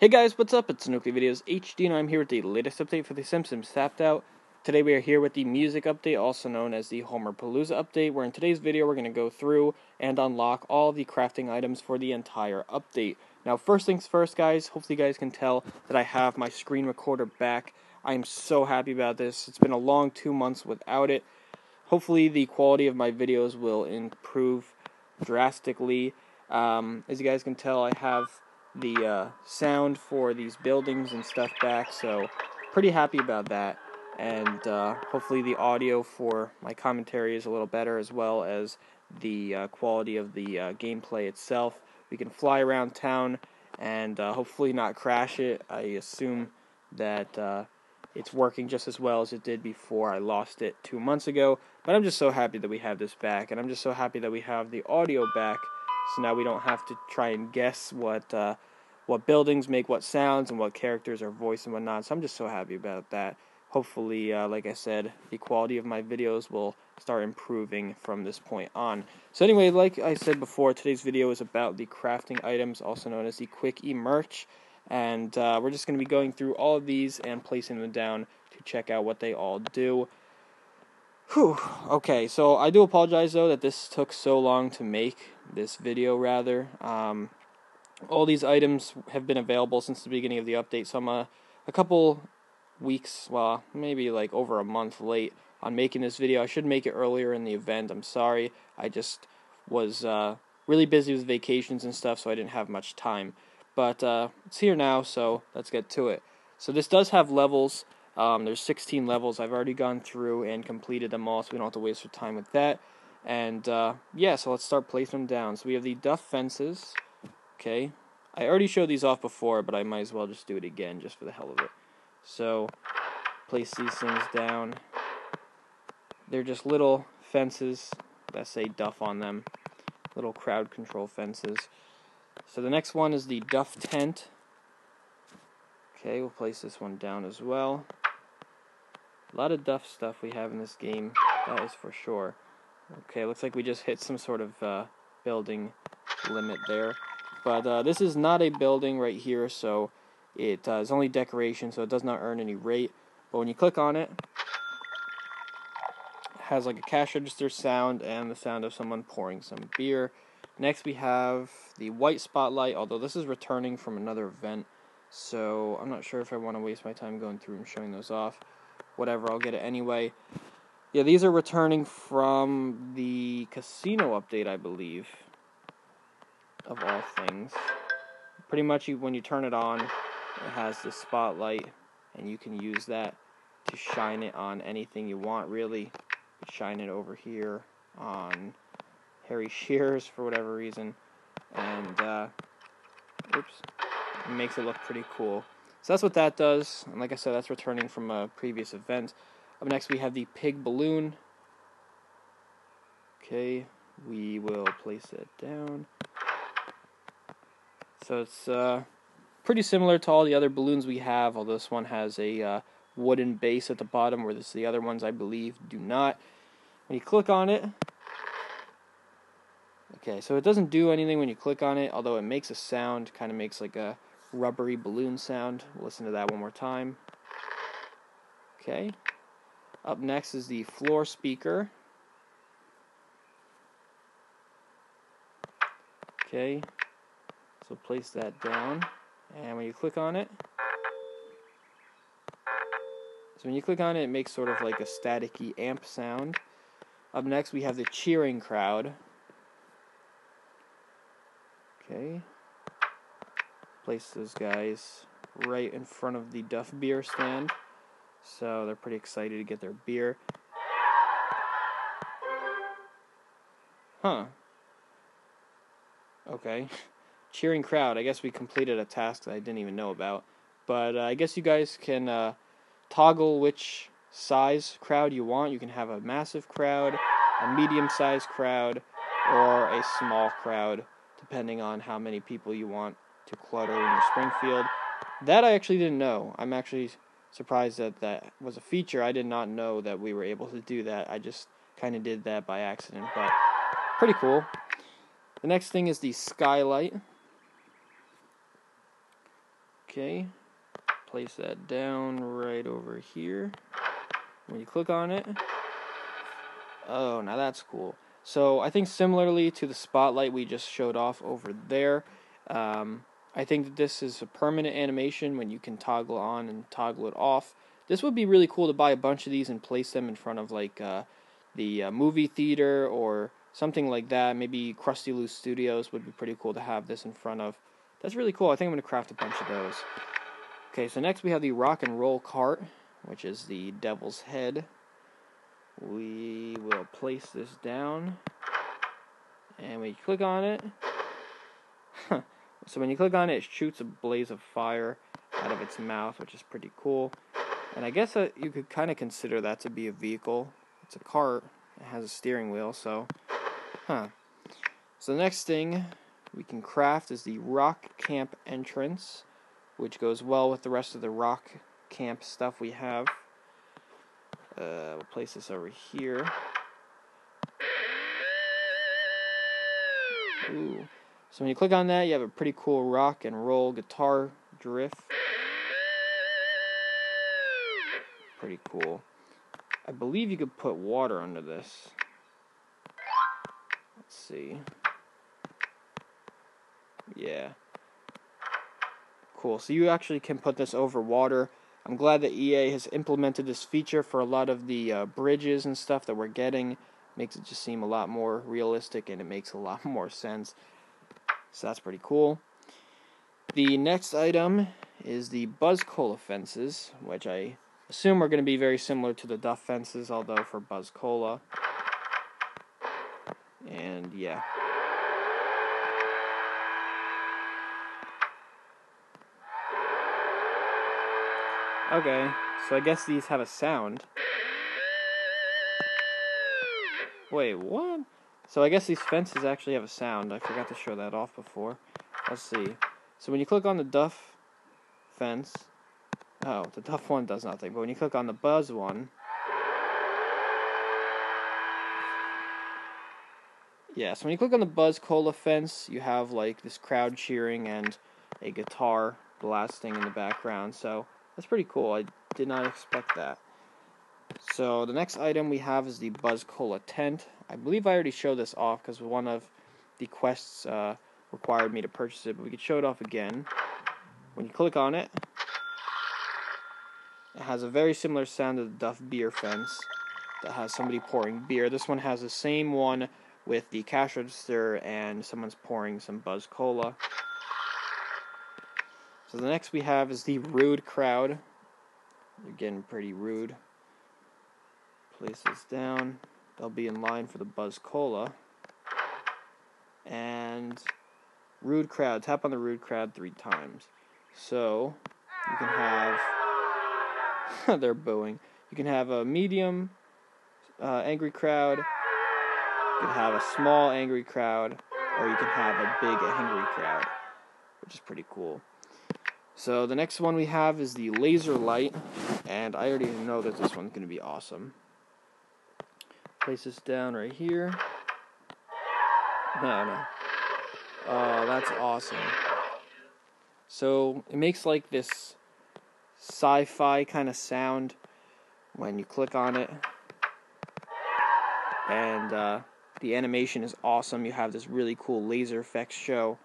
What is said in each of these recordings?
Hey guys, what's up? It's NuclearVideosHD and I'm here with the latest update for the Simpsons Tapped Out. Today we are here with the music update, also known as the Homerpalooza update, where in today's video we're going to go through and unlock all the crafting items for the entire update. Now first things first guys, hopefully you guys can tell that I have my screen recorder back. I am so happy about this. It's been a long 2 months without it. Hopefully the quality of my videos will improve drastically. As you guys can tell, I have the sound for these buildings and stuff back, so pretty happy about that. And hopefully the audio for my commentary is a little better, as well as the quality of the gameplay itself. We can fly around town and hopefully not crash it. I assume that it's working just as well as it did before I lost it 2 months ago. But I'm just so happy that we have this back, and I'm just so happy that we have the audio back. So now we don't have to try and guess what buildings make what sounds and what characters are voiced and whatnot. So I'm just so happy about that. Hopefully, like I said, the quality of my videos will start improving from this point on. So anyway, like I said before, today's video is about the crafting items, also known as the Quick E merch. And we're just going to be going through all of these and placing them down to check out what they all do. Whew. Okay, so I do apologize though that this took so long to make, this video rather. All these items have been available since the beginning of the update, so I'm a couple weeks, well, maybe like over a month late on making this video. I should make it earlier in the event. I'm sorry. I just was really busy with vacations and stuff, so I didn't have much time. But it's here now, so let's get to it. So this does have levels. There's 16 levels. I've already gone through and completed them all, so we don't have to waste our time with that. And yeah, so let's start placing them down. So we have the Duff fences. Okay, I already showed these off before, but I might as well just do it again just for the hell of it. So place these things down. They're just little fences that say Duff on them. Little crowd control fences. So the next one is the Duff tent. Okay, we'll place this one down as well. A lot of Duff stuff we have in this game, that is for sure. Okay, looks like we just hit some sort of building limit there. But this is not a building right here, so it is only decoration, so it does not earn any rate. But when you click on it, it has like a cash register sound and the sound of someone pouring some beer. Next we have the white spotlight, although this is returning from another event, so I'm not sure if I want to waste my time going through and showing those off. Whatever, I'll get it anyway. Yeah, these are returning from the casino update, I believe, of all things. Pretty much when you turn it on, it has this spotlight, and you can use that to shine it on anything you want, really. Shine it over here on Harry Shearers for whatever reason, and oops, it makes it look pretty cool. So that's what that does, and like I said, that's returning from a previous event. Up next we have the pig balloon. Okay, we will place it down. So it's pretty similar to all the other balloons we have, although this one has a wooden base at the bottom, where the other ones, I believe, do not. When you click on it, okay, so it doesn't do anything when you click on it, although it makes a sound, kind of makes like a rubbery balloon sound. We'll listen to that one more time. Okay. Up next is the floor speaker. Okay. So place that down, and when you click on it, it makes sort of like a staticky amp sound. Up next we have the cheering crowd. Okay. Place those guys right in front of the Duff beer stand, so they're pretty excited to get their beer. Huh. Okay. Cheering crowd. I guess we completed a task that I didn't even know about. But I guess you guys can toggle which size crowd you want. You can have a massive crowd, a medium-sized crowd, or a small crowd, depending on how many people you want to clutter in your Springfield. That I actually didn't know. I'm actually surprised that that was a feature. I did not know that we were able to do that. I just kind of did that by accident. But pretty cool. The next thing is the skylight. Okay, place that down right over here. When you click on it, oh, now that's cool. So I think similarly to the spotlight we just showed off over there, I think that this is a permanent animation when you can toggle on and toggle it off. This would be really cool to buy a bunch of these and place them in front of like the movie theater or something like that. Maybe Krusty Lou Studios would be pretty cool to have this in front of. That's really cool. I think I'm going to craft a bunch of those. Okay, so next we have the rock and roll cart, which is the devil's head. We will place this down, and when you click on it, so when you click on it, it shoots a blaze of fire out of its mouth, which is pretty cool. And I guess you could kind of consider that to be a vehicle. It's a cart. It has a steering wheel, so, So the next thing we can craft is the rock camp entrance, which goes well with the rest of the rock camp stuff we have. We'll place this over here. Ooh. So when you click on that, you have a pretty cool rock and roll guitar drift. Pretty cool. I believe you could put water under this. Let's see. Yeah. Cool. So you actually can put this over water. I'm glad that EA has implemented this feature for a lot of the bridges and stuff that we're getting. Makes it just seem a lot more realistic, and it makes a lot more sense. So that's pretty cool. The next item is the Buzz Cola fences, which I assume are going to be very similar to the Duff fences, although for Buzz Cola. And yeah. Okay, so I guess these have a sound. Wait, what? So I guess these fences actually have a sound. I forgot to show that off before. Let's see. So when you click on the Duff fence... Oh, the Duff one does nothing. But when you click on the Buzz one... Yeah, so when you click on the Buzz Cola fence, you have like this crowd cheering and a guitar blasting in the background. So that's pretty cool. I did not expect that. So the next item we have is the Buzz Cola tent. I believe I already showed this off because one of the quests required me to purchase it, but we could show it off again. When you click on it, it has a very similar sound to the Duff beer fence that has somebody pouring beer. This one has the same one with the cash register and someone's pouring some Buzz Cola. So the next we have is the rude crowd. They're getting pretty rude. Place this down. They'll be in line for the Buzz Cola. And rude crowd. Tap on the rude crowd 3 times. So you can have... they're booing. You can have a medium angry crowd. You can have a small angry crowd. Or you can have a big angry crowd, which is pretty cool. So the next one we have is the laser light. And I already know that this one's going to be awesome. Place this down right here. No. Oh, that's awesome. So it makes like this sci-fi kind of sound when you click on it. And the animation is awesome. You have this really cool laser effects show.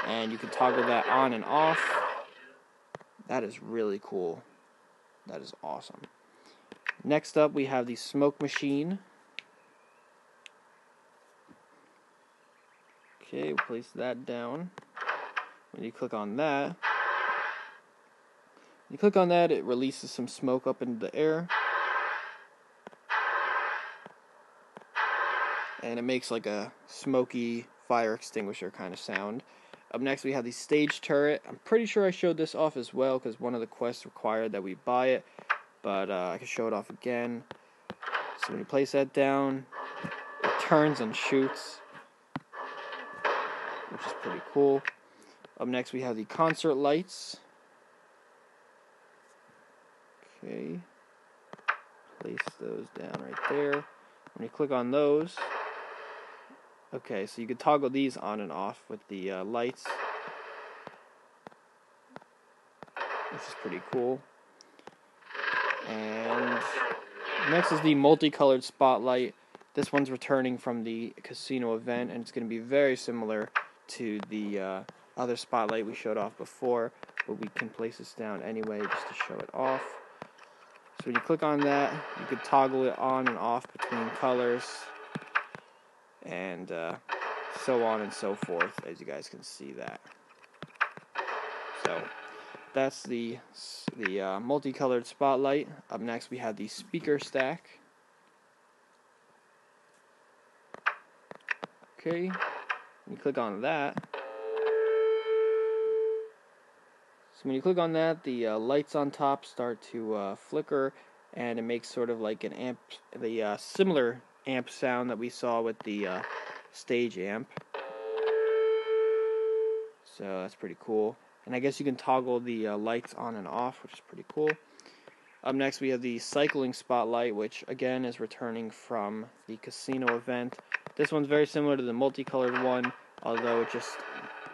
And you can toggle that on and off. That is really cool. That is awesome. Next up, we have the smoke machine. Okay, we'll place that down. When you click on that, it releases some smoke up into the air. And it makes like a smoky fire extinguisher kind of sound. Up next, we have the stage turret. I'm pretty sure I showed this off as well because one of the quests required that we buy it. But I can show it off again. So when you place that down, it turns and shoots, which is pretty cool. Up next, we have the concert lights. Okay. Place those down right there. When you click on those, Okay, so you can toggle these on and off with the lights, which is pretty cool. And next is the Multicolored Spotlight. This one's returning from the casino event, and it's going to be very similar to the other spotlight we showed off before, but we can place this down anyway just to show it off. So when you click on that, you can toggle it on and off between colors, and so on and so forth, as you guys can see that. So that's the multicolored spotlight. Up next we have the speaker stack. Okay, when you click on that, so when you click on that, the lights on top start to flicker, and it makes sort of like an amp, the similar amp sound that we saw with the stage amp. So that's pretty cool. And I guess you can toggle the lights on and off, which is pretty cool. Up next we have the cycling spotlight, which again is returning from the casino event. This one's very similar to the multicolored one, although it just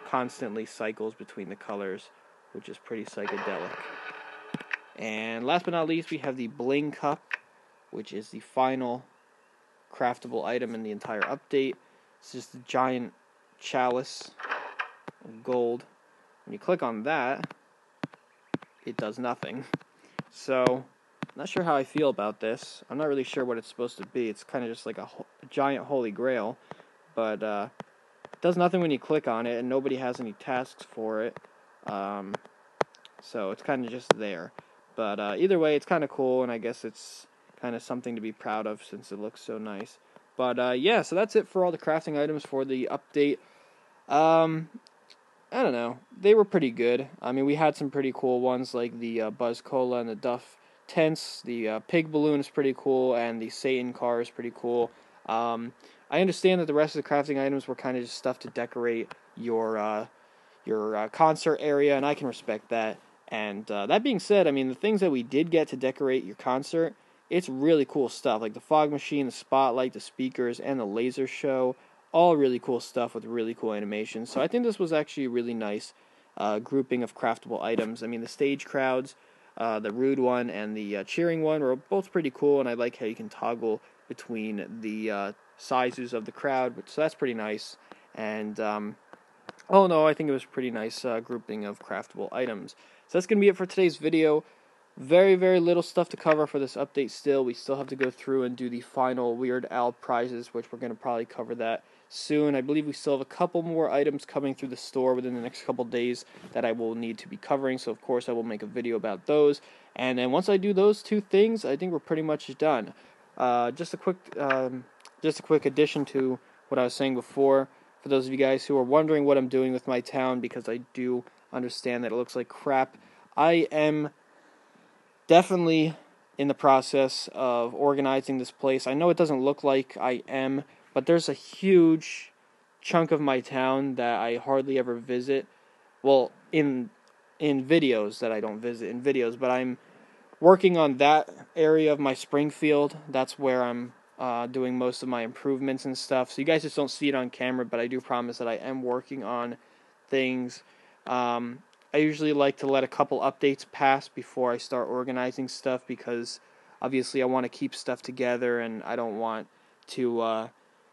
constantly cycles between the colors, which is pretty psychedelic. And last but not least, we have the Bling Cup, which is the final craftable item in the entire update. It's just a giant chalice of gold. When you click on that, it does nothing. So, I'm not sure how I feel about this. I'm not really sure what it's supposed to be. It's kind of just like a giant holy grail, but it does nothing when you click on it, and nobody has any tasks for it. So it's kind of just there. But either way, it's kind of cool, and I guess it's kind of something to be proud of since it looks so nice. But yeah, so that's it for all the crafting items for the update. I don't know. They were pretty good. I mean, we had some pretty cool ones like the Buzz Cola and the Duff tents. The pig balloon is pretty cool, and the Satan car is pretty cool. I understand that the rest of the crafting items were kind of just stuff to decorate your concert area, and I can respect that. And that being said, I mean, the things that we did get to decorate your concert, it's really cool stuff, like the fog machine, the spotlight, the speakers, and the laser show. All really cool stuff with really cool animations. So I think this was actually a really nice grouping of craftable items. I mean, the stage crowds, the rude one and the cheering one were both pretty cool, and I like how you can toggle between the sizes of the crowd, so that's pretty nice. And oh no, I think it was a pretty nice grouping of craftable items. So that's going to be it for today's video. Very, very little stuff to cover for this update still. We still have to go through and do the final Weird Al prizes, which we're going to probably cover that soon. I believe we still have a couple more items coming through the store within the next couple days that I will need to be covering, so of course I will make a video about those. And then once I do those two things, I think we're pretty much done. Just a quick addition to what I was saying before. For those of you guys who are wondering what I'm doing with my town, because I do understand that it looks like crap, I am definitely in the process of organizing this place. I know it doesn't look like I am, but there's a huge chunk of my town that I hardly ever visit. Well, in videos that I don't visit in videos, but I'm working on that area of my Springfield. That's where I'm doing most of my improvements and stuff. So you guys just don't see it on camera, but I do promise that I am working on things. I usually like to let a couple updates pass before I start organizing stuff, because obviously I want to keep stuff together, and I don't want to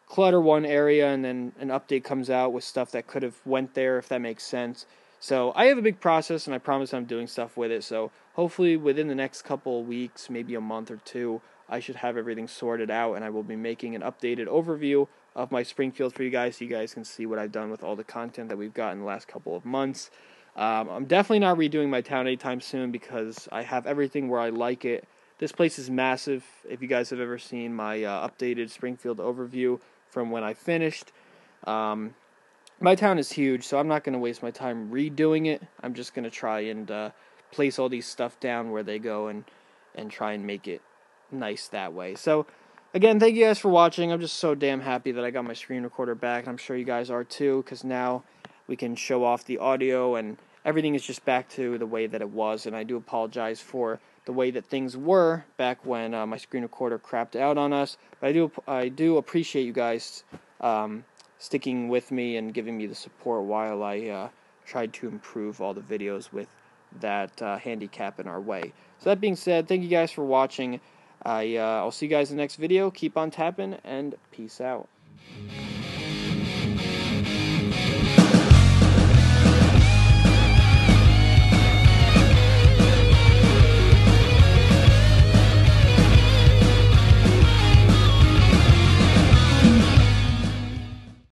clutter one area and then an update comes out with stuff that could have went there, if that makes sense. So I have a big process, and I promise I'm doing stuff with it. So hopefully within the next couple of weeks, maybe a month or two, I should have everything sorted out, and I will be making an updated overview of my Springfield for you guys, so you guys can see what I've done with all the content that we've got in the last couple of months. I'm definitely not redoing my town anytime soon, because I have everything where I like it. This place is massive. If you guys have ever seen my updated Springfield overview from when I finished, my town is huge, so I'm not going to waste my time redoing it. I'm just going to try and place all these stuff down where they go, and try and make it nice that way. So again, thank you guys for watching. I'm just so damn happy that I got my screen recorder back, and I'm sure you guys are too, because now we can show off the audio, and everything is just back to the way that it was. And I do apologize for the way that things were back when my screen recorder crapped out on us. But I do appreciate you guys sticking with me and giving me the support while I tried to improve all the videos with that handicap in our way. So that being said, thank you guys for watching. I'll see you guys in the next video. Keep on tapping, and peace out.